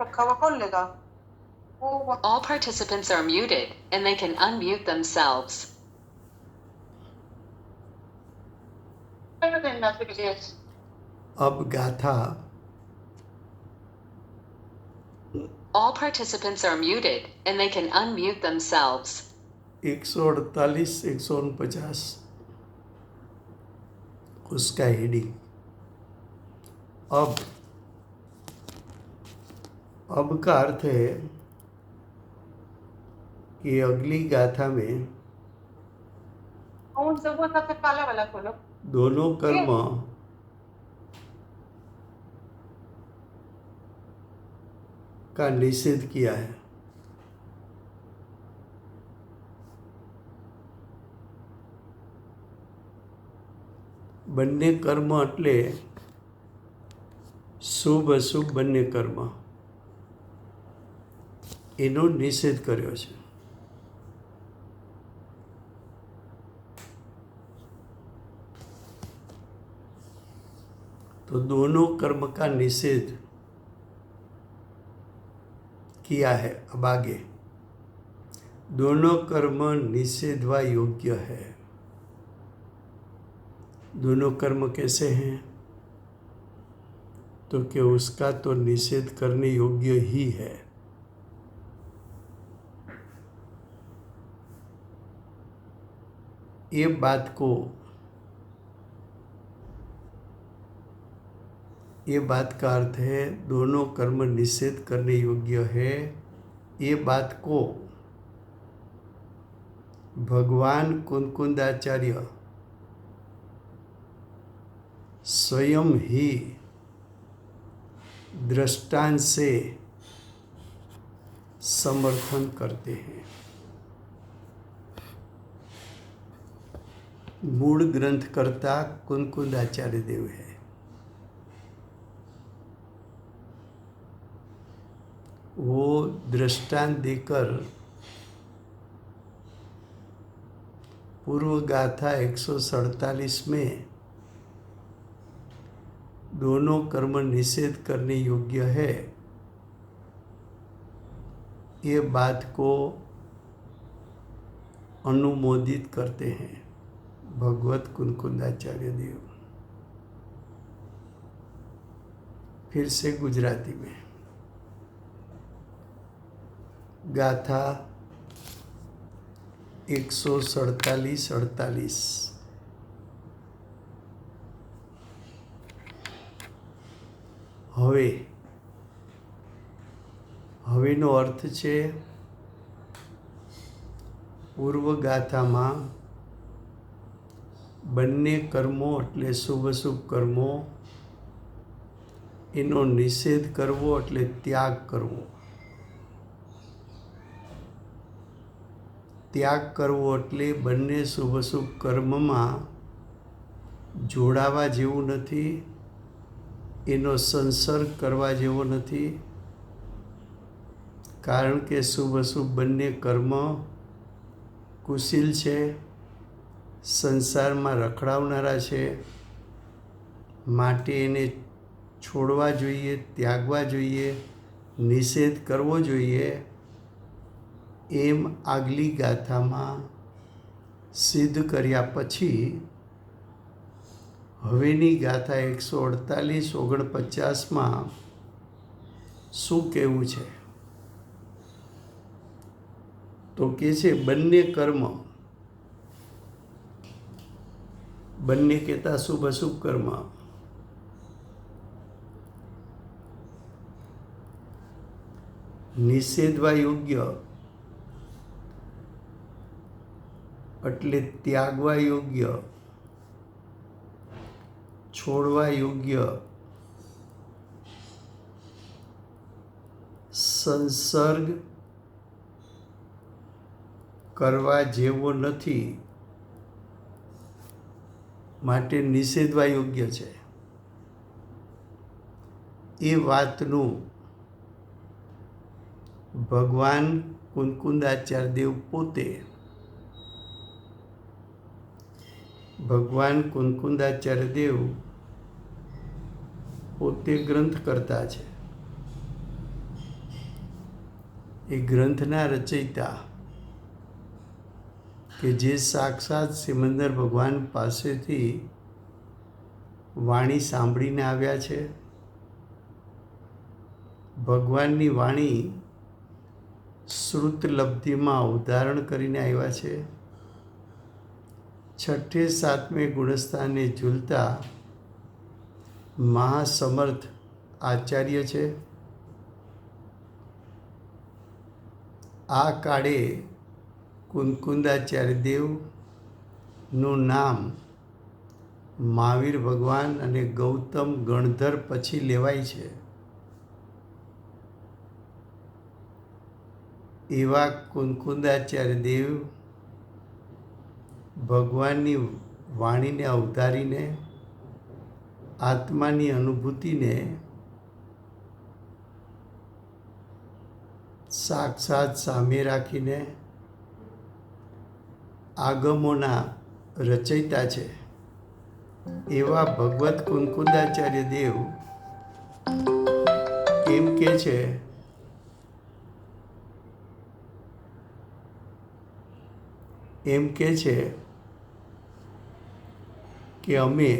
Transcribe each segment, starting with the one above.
रखा हुआ कौन लेगा? All participants are muted, and they can unmute themselves. अब गाथा All participants are muted, and they can unmute themselves. 148 149 उसका हेडिंग। अब का अर्थ है कि अगली गाथा में काला वाला खोलो। दोनों कर्म का निषेध किया है। બંને કર્મ એટલે શુભ અશુભ બંને કર્મ, એનો નિષેધ કર્યો છે। तो दोनों कर्म का निषेध किया है। अब आगे, दोनों कर्म निषेधवा योग्य है। दोनों कर्म कैसे हैं? तो कि उसका तो निषेध करने योग्य ही है। ये बात का अर्थ है दोनों कर्म निषेध करने योग्य है। ये बात को भगवान कुंकुंदाचार्य स्वयं ही दृष्टांत से समर्थन करते हैं। मूल ग्रंथकर्ता कुंकुंदाचार्य देव है। वो दृष्टांत देकर पूर्व गाथा 147 में दोनों कर्म निषेध करने योग्य है, ये बात को अनुमोदित करते हैं भगवत कुंकुंदाचार्य देव। फिर से गुजराती में गाथा 147-48। હવેનો અર્થ છે પૂર્વ ગાથામાં બંને કર્મો એટલે શુભ અશુભ કર્મો, એનો નિષેધ કરવો એટલે ત્યાગ કરવો। ત્યાગ કરવો એટલે બંને શુભ અશુભ કર્મમાં જોડાવા જેવું નથી, એનો સંસર્ગ કરવા જેવો નથી, કારણ કે શુભ અશુભ બંને કર્મ કુશીલ છે, સંસારમાં રખડાવનારા છે, માટે એને છોડવા જોઈએ, ત્યાગવા જોઈએ, નિષેધ કરવો જોઈએ, એમ આગલી ગાથામાં સિદ્ધ કર્યા પછી હવેની ગાથા 148-49માં શું કહેવું છે? તો કે છે બંને કર્મ, બંને કહેતા શુભ અશુભ કર્મ, નિષેધવા યોગ્ય એટલે ત્યાગવા યોગ્ય, છોડવા યોગ્ય, સંસર્ગ કરવા જેવો નથી, માટે નિષેધવા યોગ્ય છે। એ વાતનું ભગવાન કુંકુંદાચાર્ય દેવ પોતે, ભગવાન કુંકુંદાચાર્ય દેવ પોતે ગ્રંથ કરતા છે. એ ગ્રંથના રચયિતા કે જે સાક્ષાત સિમંદર ભગવાન પાસેથી વાણી સાંભળીને આવ્યા છે, ભગવાનની વાણી શ્રુતલબ્ધિમાં અવધારણ કરીને આવ્યા છે. છઠ્ઠે સાતમે ગુણસ્થાને ઝૂલતા મહાસમર્થ આચાર્ય છે. આ કાળે કુંકુંદાચાર્ય દેવનું નામ મહાવીર ભગવાન અને ગૌતમ ગણધર પછી લેવાય છે. એવા કુંકુંદાચાર્ય દેવ ભગવાનની વાણીને અવધારીને આત્માની અનુભૂતિને સાક્ષાત સામે રાખીને આગમોના રચયિતા છે. એવા ભગવત કુંકુંદાચાર્ય દેવ એમ કે છે કે અમે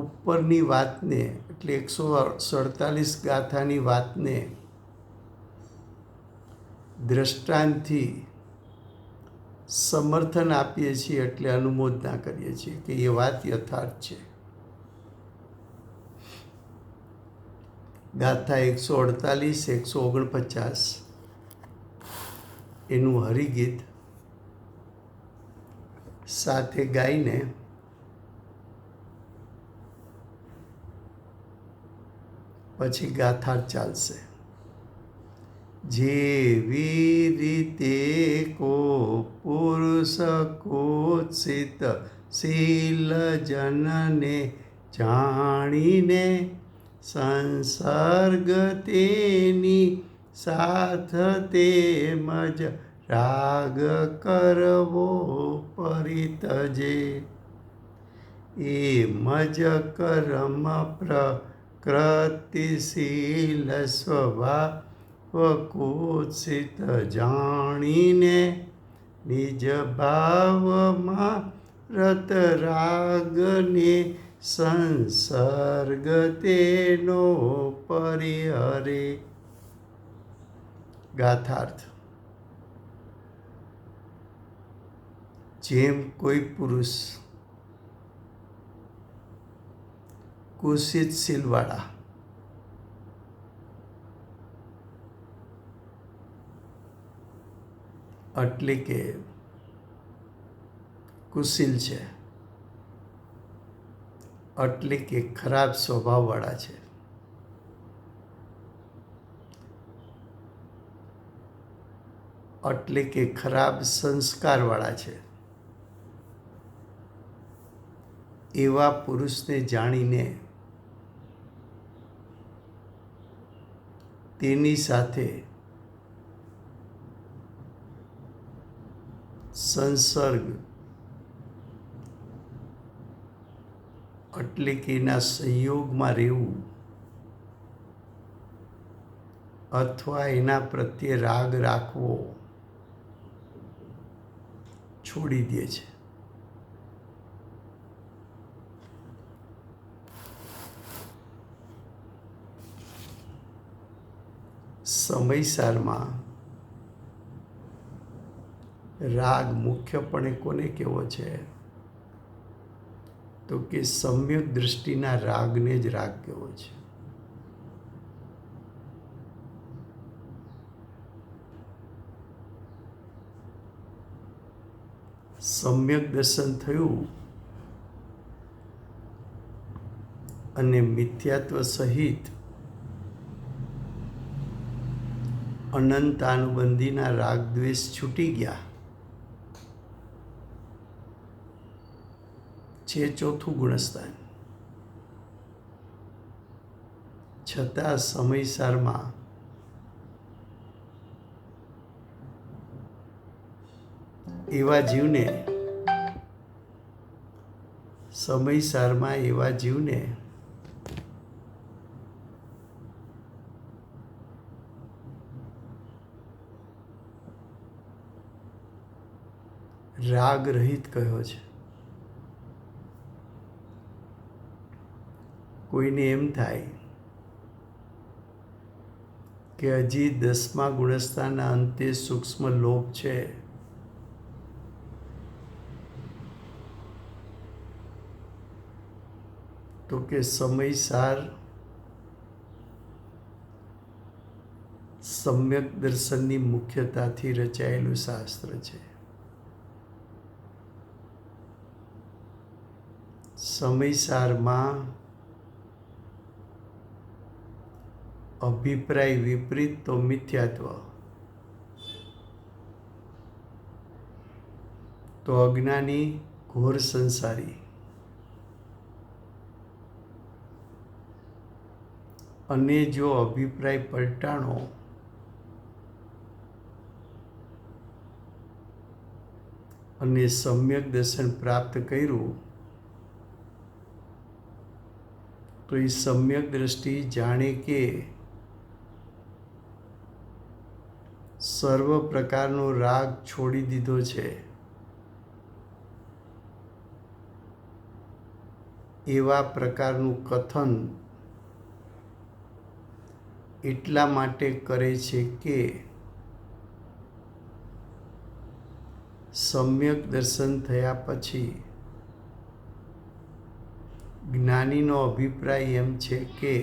ઉપરની વાતને એટલે 147 ગાથાની વાતને દ્રષ્ટાંતથી સમર્થન આપીએ છીએ, એટલે અનુમોદના કરીએ છીએ કે એ વાત યથાર્થ છે. ગાથા 148, 149 એનું હરિગીત સાથે ગાઈને પછી ગાથા ચાલશે. જેવી રીતે કો પુરુષ કુત્સિત શીલ જનને જાણીને સંસર્ગ તેની સાથ તેમજ રાગ કરવો પરિતજે. એમ જ કર્મ પ્રકૃતિશીલ સ્વભાવ કુત્સિત જાણીને નિજ ભાવમાં રત રાગને સંસર્ગ તેનો પરિહરે. ગાથાર્થ. જેમ કોઈ પુરુષ કુત્સિત શીલવાળા એટલે કે કુશીલ છે, એટલે કે ખરાબ સ્વભાવવાળા છે, એટલે કે ખરાબ સંસ્કારવાળા છે, એવા પુરુષને જાણીને તેની સાથે સંસર્ગ એટલે કે એના સંયોગમાં રહેવું અથવા એના પ્રત્યે રાગ રાખવો છોડી દે છે. સમયસારમાં રાગ મુખ્યપણે કોને કહેવો છે? તો કે સમ્યક દૃષ્ટિના રાગને જ રાગ કહેવો છે. સમ્યક દર્શન થયું અને મિથ્યાત્વ સહિત અનંતાનુબંધીના રાગ દ્વેષ છૂટી ગયા છે ચોથું ગુણસ્થાન. છતાં સમયસારમાં એવા જીવને સમયસારમાં એવા જીવને રાગ રહિત કહ્યો છે. કોઈને એમ થાય કે હજી 10મા ગુણસ્થાનના અંતે સૂક્ષ્મ લોભ છે, તો કે સમયસાર સમ્યક દર્શનની મુખ્યતાથી રચાયેલું શાસ્ત્ર છે. સમયસારમાં અભિપ્રાય વિપરીત તો મિથ્યાત્વ, તો અજ્ઞાની ઘોર સંસારી, અને જો અભિપ્રાય પલટાણો અને સમ્યક દર્શન પ્રાપ્ત કર્યું તો એ સમ્યક દ્રષ્ટિ જાણે કે સર્વ પ્રકારનો રાગ છોડી દીધો છે એવા પ્રકારનું કથન એટલા માટે કરે છે કે સમ્યક દર્શન થયા પછી જ્ઞાનીનો અભિપ્રાય એમ છે કે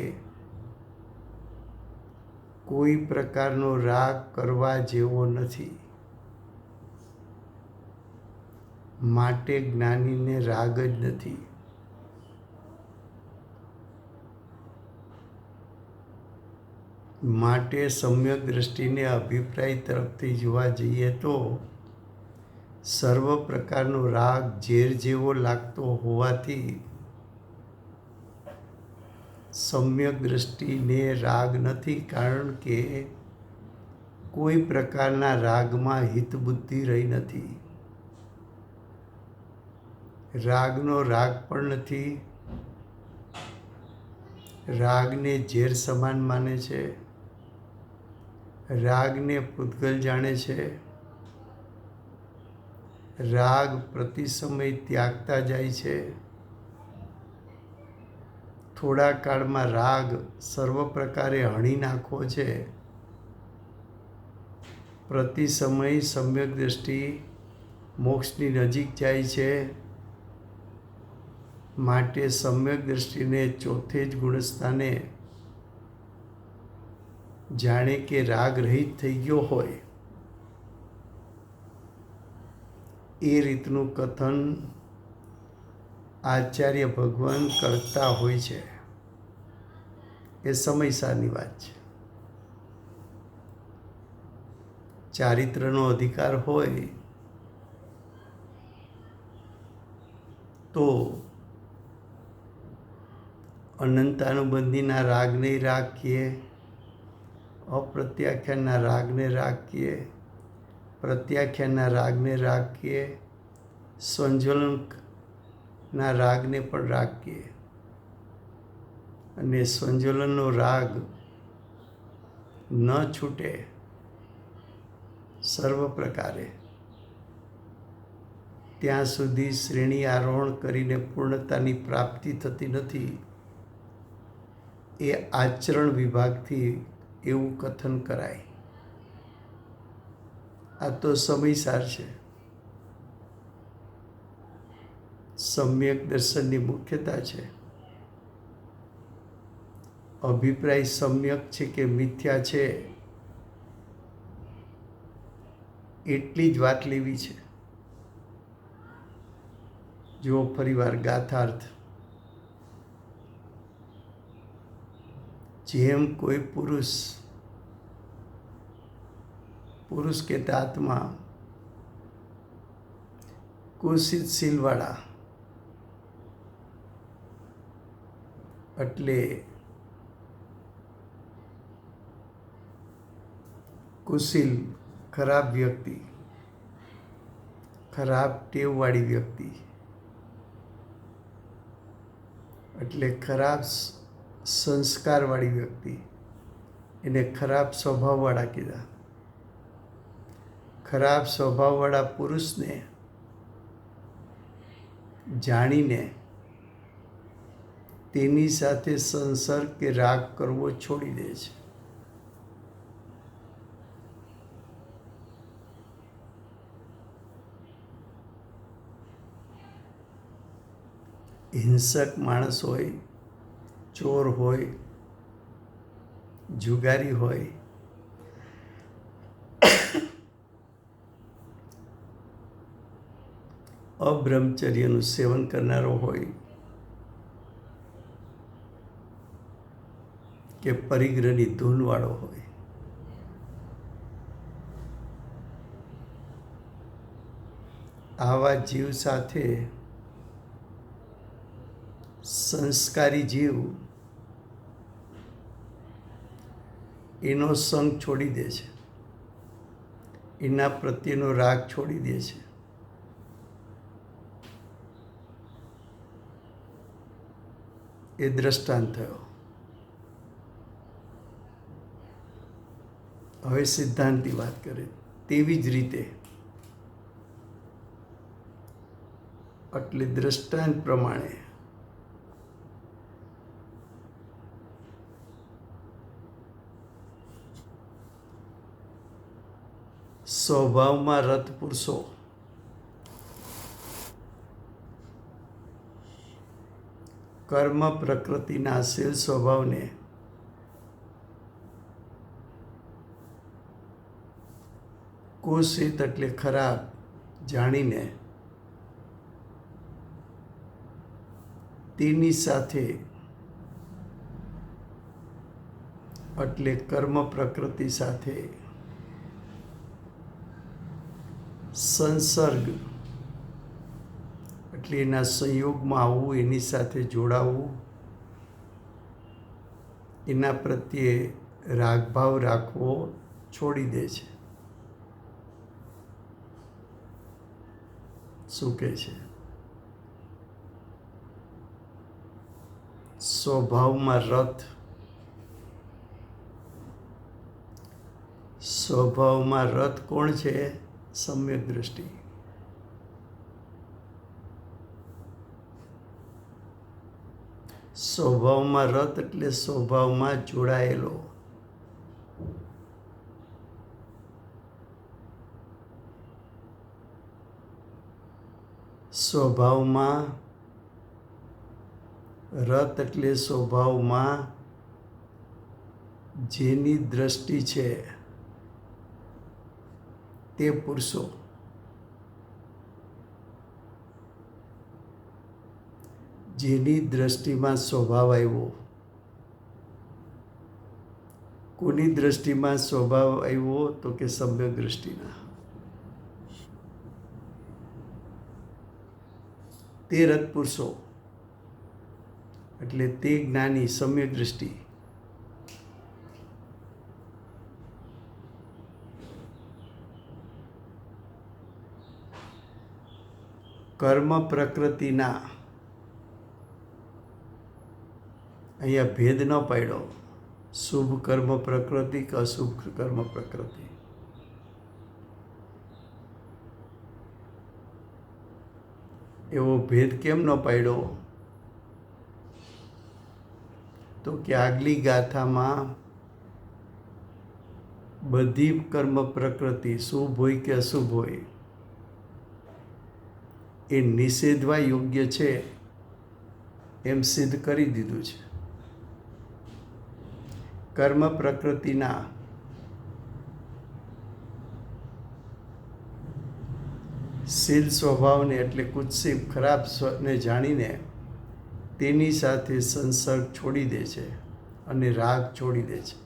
કોઈ પ્રકારનો રાગ કરવા જેવો નથી, માટે જ્ઞાનીને રાગ જ નથી. માટે સમ્યક દ્રષ્ટિને અભિપ્રાય તરફથી જોવા જઈએ તો સર્વ પ્રકારનો રાગ ઝેર જેવો લાગતો હોવાથી સમ્યક દ્રષ્ટિને રાગ નથી, કારણ કે કોઈ પ્રકારના રાગમાં હિતબુદ્ધિ રહી નથી. રાગનો રાગ પણ નથી, રાગને ઝેર સમાન માને છે, રાગને પૂતગલ જાણે છે. રાગ પ્રતિ સમય ત્યાગતા જાય છે. થોડા કાળમાં રાગ સર્વ પ્રકારે હણી નાખવો છે. પ્રતિ સમય સમ્યક દ્રષ્ટિ મોક્ષની નજીક જાય છે. માટે સમ્યક દ્રષ્ટિને ચોથે જ ગુણસ્થાને જાણે કે રાગ રહિત થઈ ગયો હોય એ રીતનું કથન આચાર્ય ભગવાન કરતા હોય છે. એ સમયસારની વાત છે. ચારિત્રનો અધિકાર હોય તો અનંતાનુબંધીના રાગને રાખીએ, અપ્રત્યાખ્યાનના રાગને રાખીએ, પ્રત્યાખ્યાનના રાગને રાખીએ, સંજ્વલનના રાગને પણ રાખીએ, અને સંજ્વલનનો રાગ ન છૂટે સર્વ પ્રકારે ત્યાં સુધી શ્રેણી આરોહણ કરીને પૂર્ણતાની પ્રાપ્તિ થતી નથી. એ આચરણ વિભાગથી એવું કથન કરાય. આ તો સમયસાર છે. સમ્યક દર્શનની મુખ્યતા છે. અભિપ્રાય સમ્યક છે કે મિથ્યા છે એટલી જ વાત લેવી છે. જો ફરીવાર ગાથાર્થ, જેમ કોઈ પુરુષ કહેતા આત્મા કુશિત શીલવાળા, એટલે કુશીલ ખરાબ વ્યક્તિ, ખરાબ ટેવવાળી વ્યક્તિ એટલે ખરાબ સંસ્કારવાળી વ્યક્તિ, એને ખરાબ સ્વભાવવાળા કીધા. ખરાબ સ્વભાવવાળા પુરુષને જાણીને તેની સાથે સંસર્ગ કે રાગ કરવો છોડી દે છે. હિંસક માણસ હોય, ચોર હોય, જુગારી હોય, અબ્રહ્મચર્યનું સેવન કરનારો હોય કે પરિગ્રહની ધૂનવાળો હોય, આવા જીવ સાથે સંસ્કારી જીવ એનો સંગ છોડી દે છે, એના પ્રત્યેનો રાગ છોડી દે છે. એ દ્રષ્ટાંત થયો. હવે સિદ્ધાંતની વાત કરે. તેવી જ રીતે એટલે દ્રષ્ટાંત પ્રમાણે સ્વભાવમાં રત પુરુષો કર્મ પ્રકૃતિના શીલ સ્વભાવને કુશિત એટલે ખરાબ જાણીને તેની સાથે એટલે કર્મ પ્રકૃતિ સાથે સંસર્ગ એટલે એના સંયોગમાં આવવું, એની સાથે જોડાવું, એના પ્રત્યે રાગભાવ રાખવો છોડી દે છે. શું કહે છે? સ્વભાવમાં રત, સ્વભાવમાં રત કોણ છે? સમ્યક દ્રષ્ટિ. સ્વભાવમાં રત એટલે સ્વભાવમાં જોડાયેલો. સ્વભાવમાં રત એટલે સ્વભાવમાં જેની દ્રષ્ટિ છે તે પુરુષો જેની દ્રષ્ટિમાં સ્વભાવ આવ્યો. કોની દ્રષ્ટિમાં સ્વભાવ આવ્યો? તો કે સમ્યક દ્રષ્ટિના. તે રત પુરુષો એટલે તે જ્ઞાની સમ્યક દ્રષ્ટિ કર્મ પ્રકૃતિના, અહીંયા ભેદ ન પાડ્યો, શુભ કર્મ પ્રકૃતિ કે અશુભ કર્મ પ્રકૃતિ. એવો ભેદ કેમ ન પાડ્યો? તો કે આગલી ગાથામાં બધી કર્મ પ્રકૃતિ શુભ હોય કે અશુભ હોય એ નિષેધવા યોગ્ય છે એમ સિદ્ધ કરી દીધું છે. કર્મ પ્રકૃતિના શીલ સ્વભાવને એટલે કુત્સિત ખરાબ ને જાણીને તેની સાથે સંસર્ગ છોડી દે છે અને રાગ છોડી દે છે.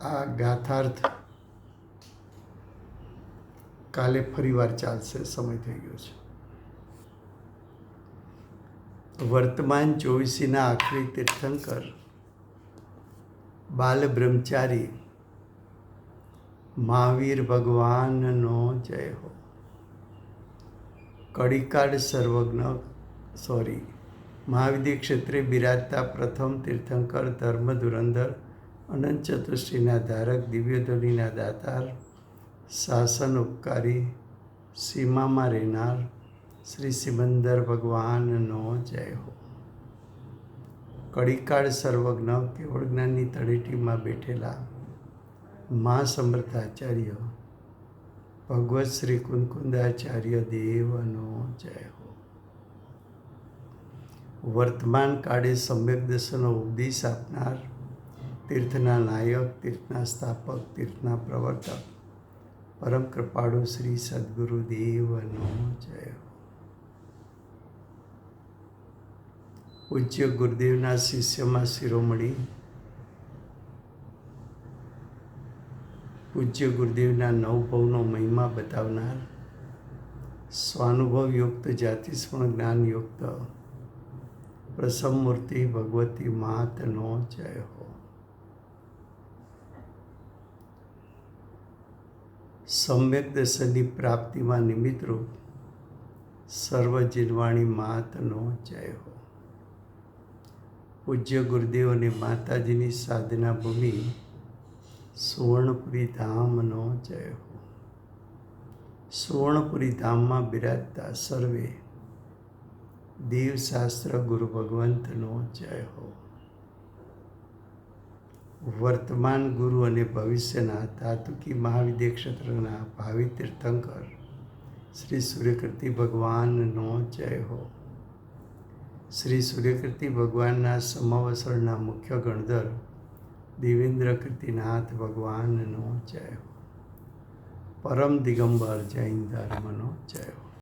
આ ગાથાર્થ કાલે ફરીવાર ચાલશે, સમય થઈ ગયો છે. વર્તમાન 24ના આખરી તીર્થંકર બાલ બ્રહ્મચારી મહાવીર ભગવાનનો જય હો. કડીકાળ મહાવિદ્ય ક્ષેત્રે બિરાજતા પ્રથમ તીર્થંકર, ધર્મ ધુરંધર, અનંત ચતુષ્ટિના ધારક, દિવ્યધ્વનિના દાતાર, શાસન ઉપકારી, સીમામાં રહેનાર શ્રી સિમંદર ભગવાનનો જય હો. કડીકાળ સર્વજ્ઞ કેવળ જ્ઞાનની તળેટીમાં બેઠેલા મા સમર્થાચાર્ય ભગવત શ્રી કુંકુંદાચાર્ય દેવનો જય હો. વર્તમાન કાળે સમ્યક દર્શનનો ઉપદેશ આપનાર, તીર્થના નાયક, તીર્થના સ્થાપક, તીર્થના પ્રવર્તક, પરમ કૃપાળુ શ્રી સદગુરુ દેવનો જય હો. પૂજ્ય ગુરુદેવના શિષ્યમાં શિરોમણી, પૂજ્ય ગુરુદેવના નવભવનો મહિમા બતાવનાર, સ્વાનુભવ યુક્ત, જાતિસ્મરણ જ્ઞાન યુક્ત પ્રસમ મૂર્તિ ભગવતી માતનો જય હો. સમ્યક દર્શનની પ્રાપ્તિમાં નિમિત્તરૂપ સર્વ જીનવાણી માતનો જય હો. પૂજ્ય ગુરુદેવ અને માતાજીની સાધના ભૂમિ સુવર્ણપુરી ધામનો જય હો. સુવર્ણપુરી ધામમાં બિરાજતા સર્વે દેવશાસ્ત્ર ગુરુ ભગવંતનો જય હો. વર્તમાન ગુરુ અને ભવિષ્યના ધાતુકી મહાવિદ્ય ક્ષેત્રના ભાવિ તીર્થંકર શ્રી સૂર્યકીર્તિ ભગવાનનો જય હો. શ્રી સૂર્યકીર્તિ ભગવાનના સમવસરના મુખ્ય ગણધર દેવેન્દ્ર કીર્તિનાથ ભગવાનનો જય હો. પરમ દિગંબર જૈન ધર્મનો